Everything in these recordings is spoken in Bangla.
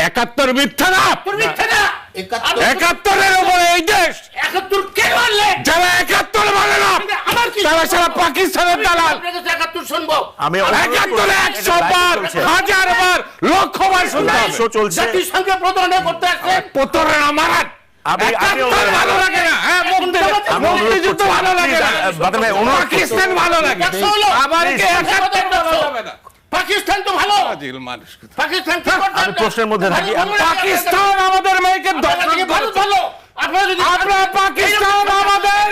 71 মিথ্যা না, মিথ্যা না। 71-এর উপরে এই দেশ 71 কে বললে? যারা 71 মানে না আমার কি তারা সারা পাকিস্তানের দালাল। 71 শুনবো আমি 71 100 বার, 1000 বার, লক্ষ বার শুনতে হবে। শো চলছে। জাতিসংঘে প্রতারণা করতে আসছে। প্রতারণা মারান ভালো লাগে না, হ্যাঁ মুক্তিযুদ্ধ ভালো লাগে না, পাকিস্তান ভালো লাগে, আবার কে 71 ভালো হবে না? পাকিস্তান তো ভালো। পাকিস্তান কি করতে? আমি প্রশ্নের মধ্যে থাকি। পাকিস্তান আমাদের মেয়েকে দর্শন ভালো ভালো। আপনারা যদি আপনারা পাকিস্তান আমাদের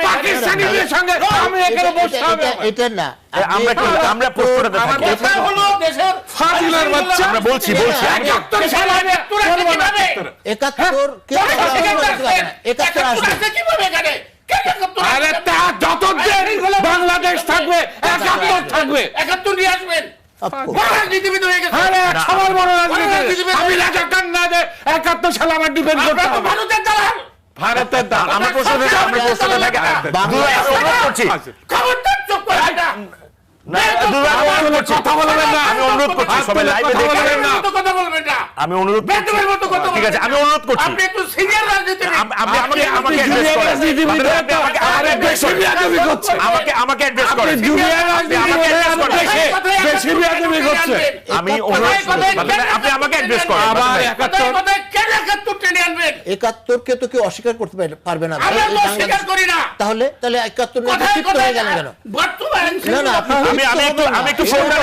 পাকিস্তানিদের সঙ্গে আমি এখানে বসতে হবে। এটা না, আমরা প্রশ্নটা থাকি। কথা হলো দেশের ফাজিলের বাচ্চা। আমরা বলছি 71 সালে 71 কিভাবে? 71 কে 71 আসবে কিভাবে এখানে? আরে তা যতদিন বাংলাদেশ থাকবে 71 থাকবে। 71 নিয়ে আসবেন। বড় রাজনীতিবিদ হয়ে গেছে। আরে সবার বড় রাজনীতি আমি রাজা কান্না দে 71 সালে আমার ডিফেন্ড করতে হবে। ভারতের দালাল। ভারতের দালাল। আমরা প্রশ্নটা থাকি। অনুরোধ করছি। খবরদার চুপ করে এটা। কথা বলবেন না, আমি অনুরোধ করছি সবাই লাইভে দেখে। বেদমের মতো কথা বলবেন না। আমি অনুরোধ করছি। বেদমের মতো কথা ঠিক আছে, বলবেন আমি না। অনুরোধ করছি। আপনি একটু সিনিয়র রাজনীতিবিদ। আপনি আমাকে জুনিয়র অ্যাড্রেস রাজনীতিবিদ আরে বেশি বিয়াদবি করছে। আমাকে অ্যাড্রেস করেন। জুনিয়র রাজনীতিবিদ বেশি বিয়াদবি করছে। আমি অনুরোধ আপনি আমাকে অ্যাড্রেস করেন। আবার 71 কথায় কেন 71 টেনে আনবেন? 71 কে তো কেউ অস্বীকার করতে পারবে না। আমরা তো স্বীকার করি না। তাহলে 71 নিয়ে কথায় ক্ষিপ্ত হয়ে গেল কেন? বর্তমান না না, আমি একটু ফোনটা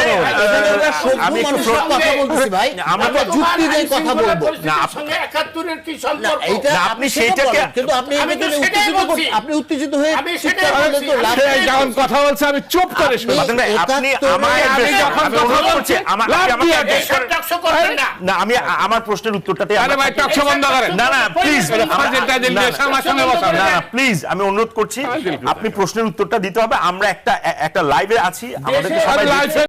আমি একটু কথা বলতেছি ভাই, আমরা যুক্তি দিয়ে কথা বলবো। না সঙ্গে 71 এর কি সম্পর্ক? এইটা না, আপনি আপনি সেটা সেইটাকে- বলেন, কিন্তু আপনি আমি তো এটাকে সেটাই উত্তেজিত বলছি। আপনি উত্তেজিত হয়ে আমি চিৎকার সেটাই করলে বলছি। তো লাভ সে নেই। যখন কথা বলছে আমি চুপ করে শুনি। বাদল ভাই, আপনি 71 আমাকে আমি অ্যাড্রেস যখন আমি কথা অনুরোধ বলছি, করছি। আমাকে দিয়ে অ্যাড্রেস দেশ। করেন। টাকশো করবেন না। না, আমি আমার প্রশ্নের উত্তরটাতে আরে ভাই টকশো বন্ধ করেন। না না প্লিজ আমার সঙ্গে বসাবেন। না না প্লিজ আমি অনুরোধ করছি। আপনি প্রশ্নের উত্তরটা দিতে হবে। আমরা একটা লাইভে আছি, আমাদেরকে সবাই লাইফে